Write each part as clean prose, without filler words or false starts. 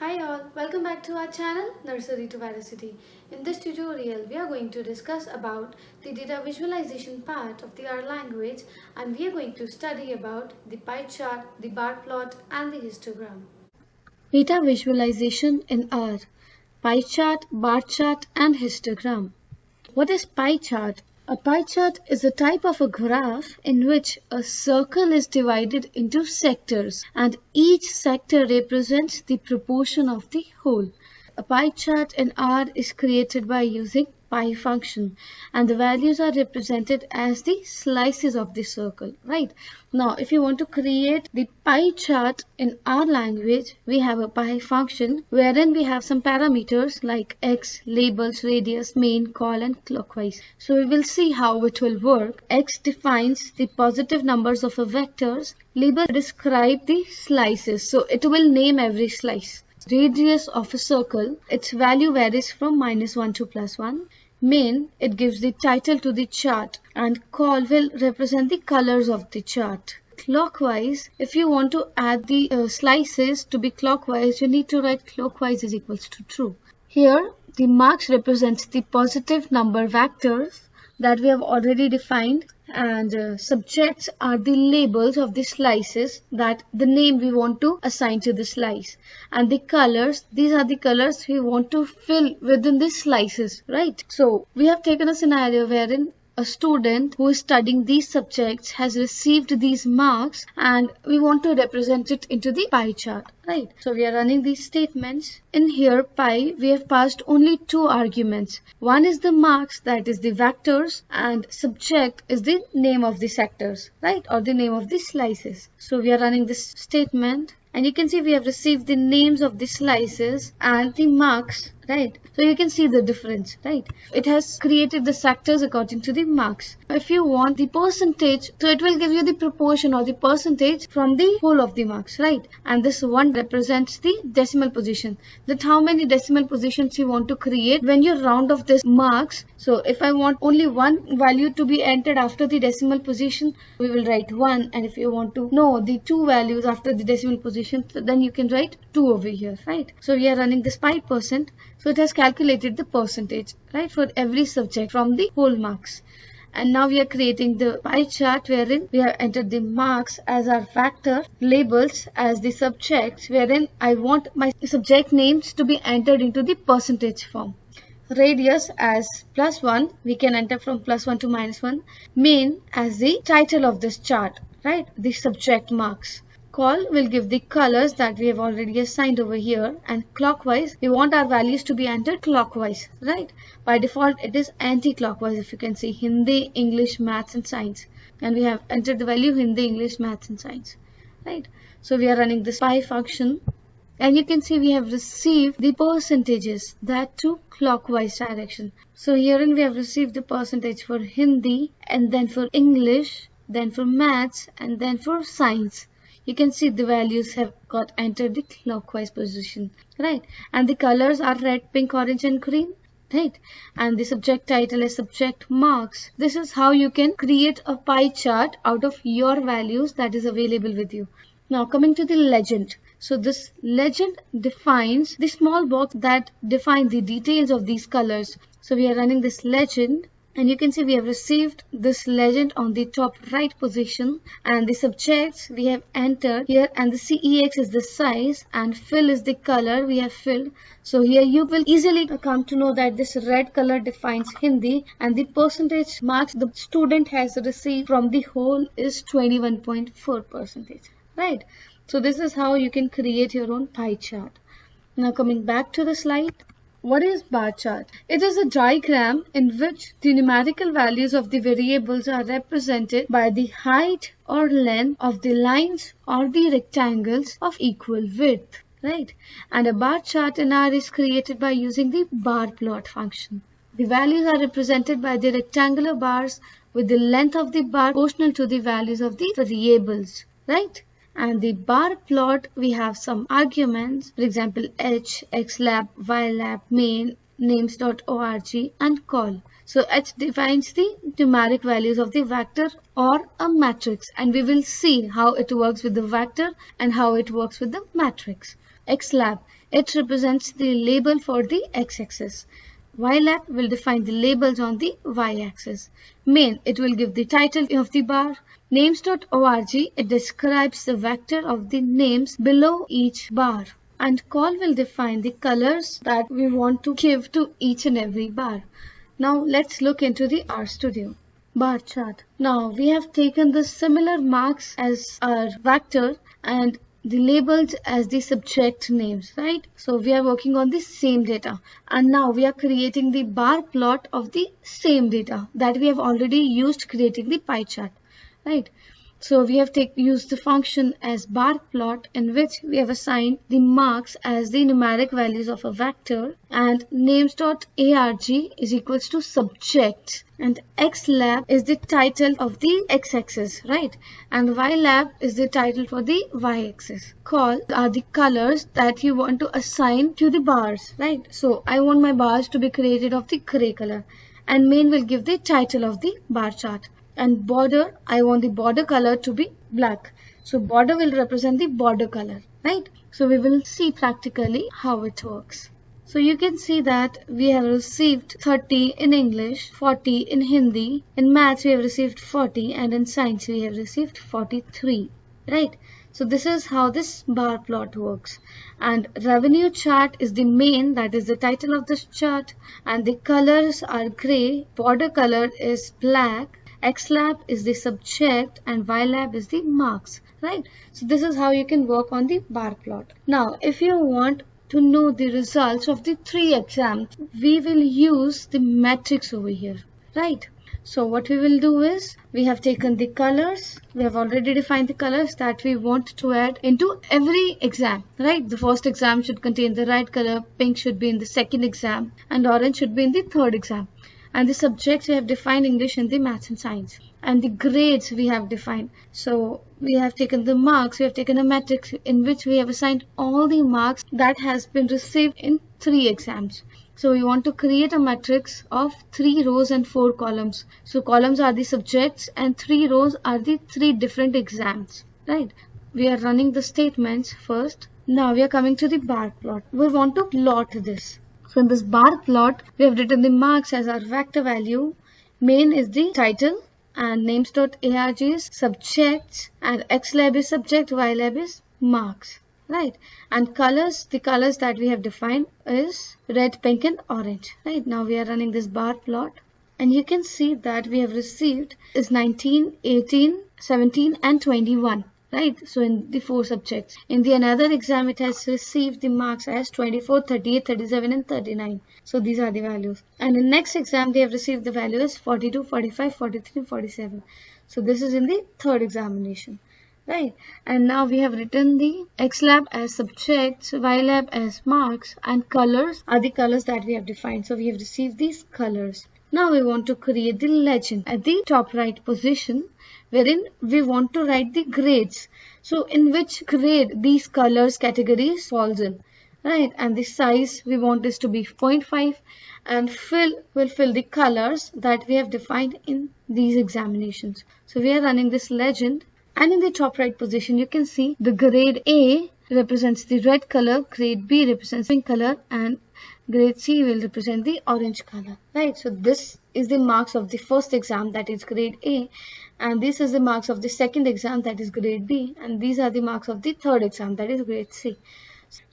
Hi all, welcome back to our channel Nursery to Varsity. In this tutorial, we are going to discuss about the data visualization part of the R language, and we are going to study about the pie chart, the bar plot and the histogram. Data visualization in R: pie chart, bar chart and histogram. What is pie chart? A pie chart is a type of a graph in which a circle is divided into sectors and each sector represents the proportion of the whole. A pie chart in R is created by using pie function and the values are represented as the slices of the circle, right? Now if you want to create the pie chart in our language, we have a pie function wherein we have some parameters like x, labels, radius, main, call and clockwise. So we will see how it will work. X defines the positive numbers of a vectors. Label describe the slices, so it will name every slice. Radius of a circle, its value varies from -1 to +1. Main, it gives the title to the chart, and call will represent the colors of the chart. Clockwise, if you want to add the slices to be clockwise, you need to write clockwise is equals to true. Here, the marks represents the positive number vectors that we have already defined, and subjects are the labels of the slices, that the name we want to assign to the slice, and the colors, these are the colors we want to fill within the slices, right? So we have taken a scenario wherein a student who is studying these subjects has received these marks and we want to represent it into the pie chart, right? So we are running these statements. In here pie, we have passed only two arguments. One is the marks, that is the vectors, and subject is the name of the sectors, right, or the name of the slices. So we are running this statement and you can see we have received the names of the slices and the marks, right? So you can see the difference, right? It has created the sectors according to the marks. If you want the percentage, so it will give you the proportion or the percentage from the whole of the marks, right? And this one represents the decimal position, that how many decimal positions you want to create when you round off this marks. So if I want only one value to be entered after the decimal position, we will write 1, and if you want to know the two values after the decimal position, so then you can write 2 over here, right? So we are running this pi%, so it has calculated the percentage, right, for every subject from the whole marks. And now we are creating the pie chart wherein we have entered the marks as our vector, labels as the subjects, wherein I want my subject names to be entered into the percentage form. Radius as +1, we can enter from +1 to -1. Main as the title of this chart, right, the subject marks. Call will give the colors that we have already assigned over here, and clockwise, we want our values to be entered clockwise, right? By default, it is anti-clockwise. If you can see Hindi, English, Maths and Science, and we have entered the value Hindi, English, Maths and Science, right? So we are running this pi function, and you can see we have received the percentages, that to clockwise direction. So herein we have received the percentage for Hindi, and then for English, then for Maths, and then for Science. You can see the values have got entered the clockwise position, right? And the colors are red, pink, orange and green, right? And the subject title is subject marks. This is how you can create a pie chart out of your values that is available with you. Now coming to the legend. So this legend defines the small box that defines the details of these colors. So we are running this legend, and you can see we have received this legend on the top right position, and the subjects we have entered here, and the CEX is the size and fill is the color we have filled. So here you will easily come to know that this red color defines Hindi, and the percentage marks the student has received from the whole is 21.4%, right? So this is how you can create your own pie chart. Now coming back to the slide. What is bar chart? It is a diagram in which the numerical values of the variables are represented by the height or length of the lines or the rectangles of equal width, right? And a bar chart in R is created by using the bar plot function. The values are represented by the rectangular bars with the length of the bar proportional to the values of the variables, right? And the bar plot, we have some arguments, for example, h, xlab, ylab, main, names.org and call. So h defines the numeric values of the vector or a matrix, and we will see how it works with the vector and how it works with the matrix. xlab, it represents the label for the x-axis. Ylab will define the labels on the y-axis. Main, it will give the title of the bar. Names.org, it describes the vector of the names below each bar. And call will define the colors that we want to give to each and every bar. Now let's look into the RStudio. Bar chart. Now we have taken the similar marks as our vector and the labels as the subject names, right? So we are working on the same data, and now we are creating the bar plot of the same data that we have already used creating the pie chart, right? So we have used the function as bar plot, in which we have assigned the marks as the numeric values of a vector, and names.arg is equals to subject, and xlab is the title of the x-axis, right? And ylab is the title for the y-axis. Call are the colors that you want to assign to the bars, right? So I want my bars to be created of the gray color, and main will give the title of the bar chart. And border, I want the border color to be black. So border will represent the border color, right? So we will see practically how it works. So you can see that we have received 30 in English, 40 in Hindi, in maths we have received 40, and in science we have received 43, right? So this is how this bar plot works. And revenue chart is the main, that is the title of this chart, and the colors are gray, border color is black, xlab is the subject, and ylab is the marks, right? So this is how you can work on the bar plot. Now if you want to know the results of the 3 exams, we will use the matrix over here, right? So what we will do is, we have taken the colors, we have already defined the colors that we want to add into every exam, right? The first exam should contain the right color, pink should be in the second exam, and orange should be in the third exam. And the subjects we have defined English, Hindi, maths and science. And the grades we have defined. So we have taken the marks, we have taken a matrix in which we have assigned all the marks that has been received in 3 exams. So we want to create a matrix of 3 rows and 4 columns. So columns are the subjects and 3 rows are the 3 different exams, right? We are running the statements first. Now we are coming to the bar plot. We want to plot this. So in this bar plot, we have written the marks as our vector value. Main is the title, and names.arg is subjects, and xlab is subject, ylab is marks, right? And colors, the colors that we have defined is red, pink and orange, right? Now we are running this bar plot, and you can see that we have received is 19, 18, 17 and 21. Right, so in the 4 subjects. In the another exam, it has received the marks as 24, 38, 37 and 39. So these are the values. And in next exam, they have received the values 42, 45, 43 and 47. So this is in the 3rd examination. Right, and now we have written the xlab as subjects, ylab as marks, and colors are the colors that we have defined. So we have received these colors. Now we want to create the legend at the top right position, wherein we want to write the grades. So in which grade these colors categories falls in, right? And the size we want is to be 0.5, and fill will fill the colors that we have defined in these examinations. So we are running this legend, and in the top right position you can see the grade A represents the red color, grade B represents pink color, and grade C will represent the orange color, right? So this is the marks of the first exam, that is grade A, and this is the marks of the second exam, that is grade B, and these are the marks of the third exam, that is grade C.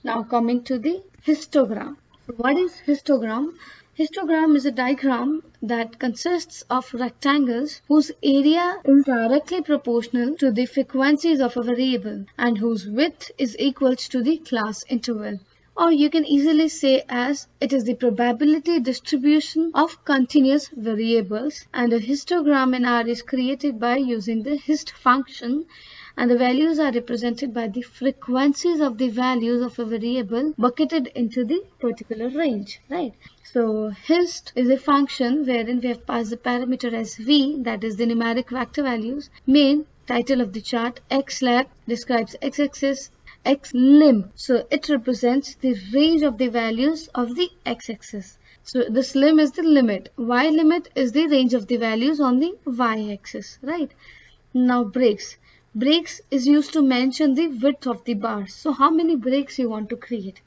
Now coming to the histogram. What is histogram? Histogram is a diagram that consists of rectangles whose area is directly proportional to the frequencies of a variable and whose width is equal to the class interval. Or you can easily say as it is the probability distribution of continuous variables, and a histogram in R is created by using the hist function, and the values are represented by the frequencies of the values of a variable bucketed into the particular range, right? So hist is a function wherein we have passed the parameter as v, that is the numeric vector values. Main, title of the chart, xlab describes x-axis, xlim, so it represents the range of the values of the x-axis. So this lim is the limit, y limit is the range of the values on the y-axis, right? Now breaks. breaks is used to mention the width of the bars. So how many breaks you want to create,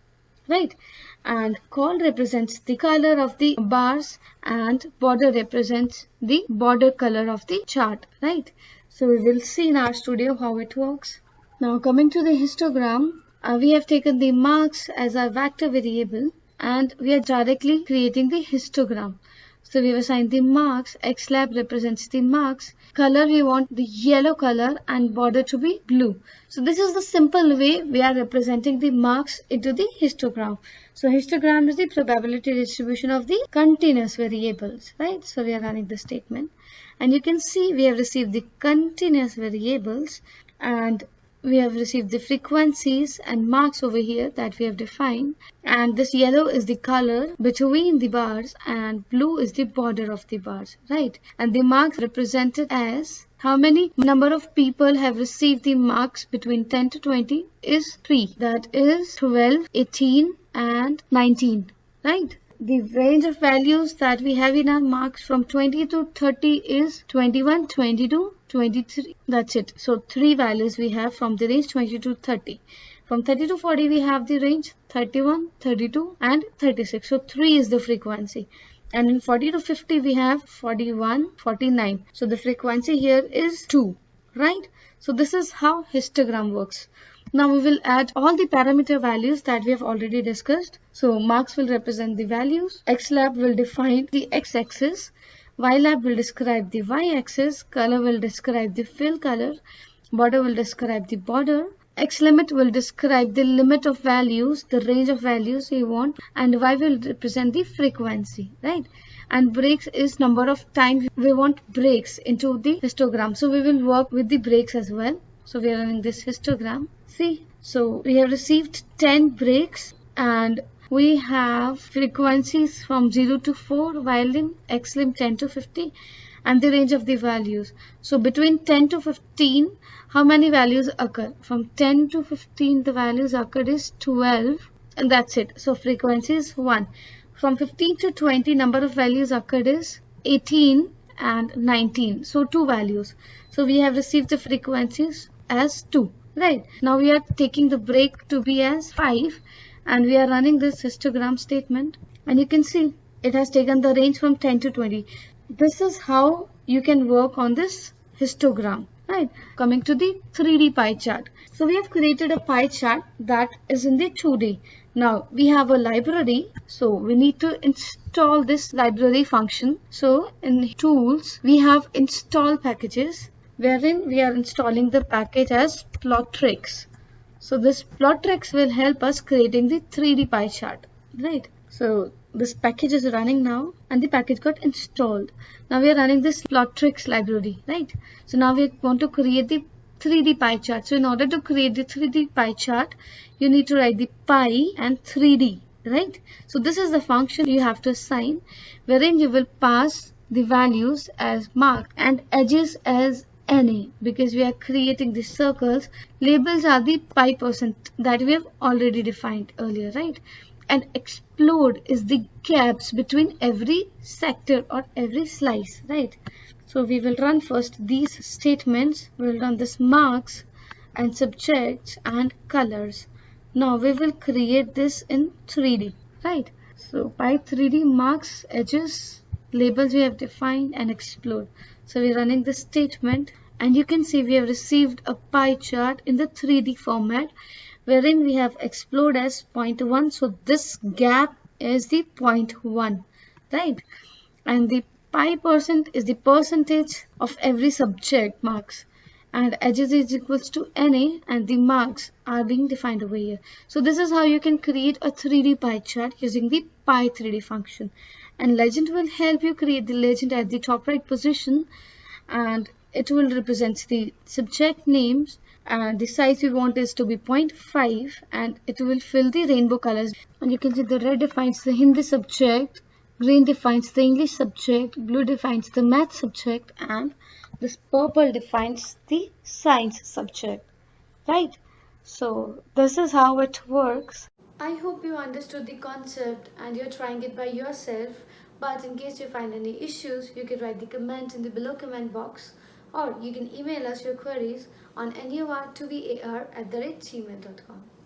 right? And call represents the color of the bars and border represents the border color of the chart, right? So we will see in our studio how it works. Now coming to the histogram, we have taken the marks as our vector variable and we are directly creating the histogram. So we have assigned the marks, X lab represents the marks, color we want the yellow color and border to be blue. So this is the simple way we are representing the marks into the histogram. So histogram is the probability distribution of the continuous variables, right? So we are running the statement and you can see we have received the continuous variables and we have received the frequencies and marks over here that we have defined, and this yellow is the color between the bars and blue is the border of the bars, right? And the marks represented as how many number of people have received the marks between 10 to 20 is 3, that is 12, 18 and 19, right? The range of values that we have in our marks from 20 to 30 is 21, 22, 23. That's it. So 3 values we have from the range 20 to 30. From 30 to 40 we have the range 31, 32 and 36. So 3 is the frequency. And in 40 to 50 we have 41, 49. So the frequency here is 2, right? So this is how histogram works. Now we will add all the parameter values that we have already discussed. So marks will represent the values, X lab will define the x-axis, Y lab will describe the y-axis, color will describe the fill color, border will describe the border, X limit will describe the limit of values, the range of values you want, and Y will represent the frequency, right? And breaks is number of times we want breaks into the histogram. So we will work with the breaks as well. So we are running this histogram. See, so we have received 10 breaks and we have frequencies from 0 to 4 while in X lim 10 to 50 and the range of the values. So between 10 to 15, how many values occur? From 10 to 15, the values occurred is 12 and that's it. So frequency is 1. From 15 to 20, number of values occurred is 18 and 19. So 2 values. So we have received the frequencies as 2. Right. Now we are taking the break to be as 5 and we are running this histogram statement and you can see it has taken the range from 10 to 20. This is how you can work on this histogram, right? Coming to the 3D pie chart. So we have created a pie chart that is in the 2D. Now we have a library, so we need to install this library function. So in tools, we have install packages, wherein we are installing the package as Plotrix. So this Plotrix will help us creating the 3D pie chart, right? So this package is running now and the package got installed. Now we are running this Plotrix library, right? So now we want to create the 3D pie chart. So in order to create the 3D pie chart, you need to write the pie and 3D, right? So this is the function you have to assign, wherein you will pass the values as mark and edges as any, because we are creating the circles. Labels are the pi percent that we have already defined earlier, right? And explode is the gaps between every sector or every slice, right? So we will run first these statements. We'll run this marks and subjects and colors. Now we will create this in 3D, right? So by 3D marks, edges, labels we have defined and explode. So we're running this statement and you can see we have received a pie chart in the 3D format wherein we have explode as 0.1. So this gap is the 0.1, right? And the pi percent is the percentage of every subject marks, and edges is equals to NA and the marks are being defined over here. So this is how you can create a 3D pie chart using the pi 3D function. And legend will help you create the legend at the top right position, and it will represent the subject names, and the size we want is to be 0.5 and it will fill the rainbow colors. And you can see the red defines the Hindi subject, green defines the English subject, blue defines the math subject, and this purple defines the science subject, right? So this is how it works. I hope you understood the concept and you're trying it by yourself. But in case you find any issues, you can write the comment in the below comment box, or you can email us your queries on nur2var@gmail.com.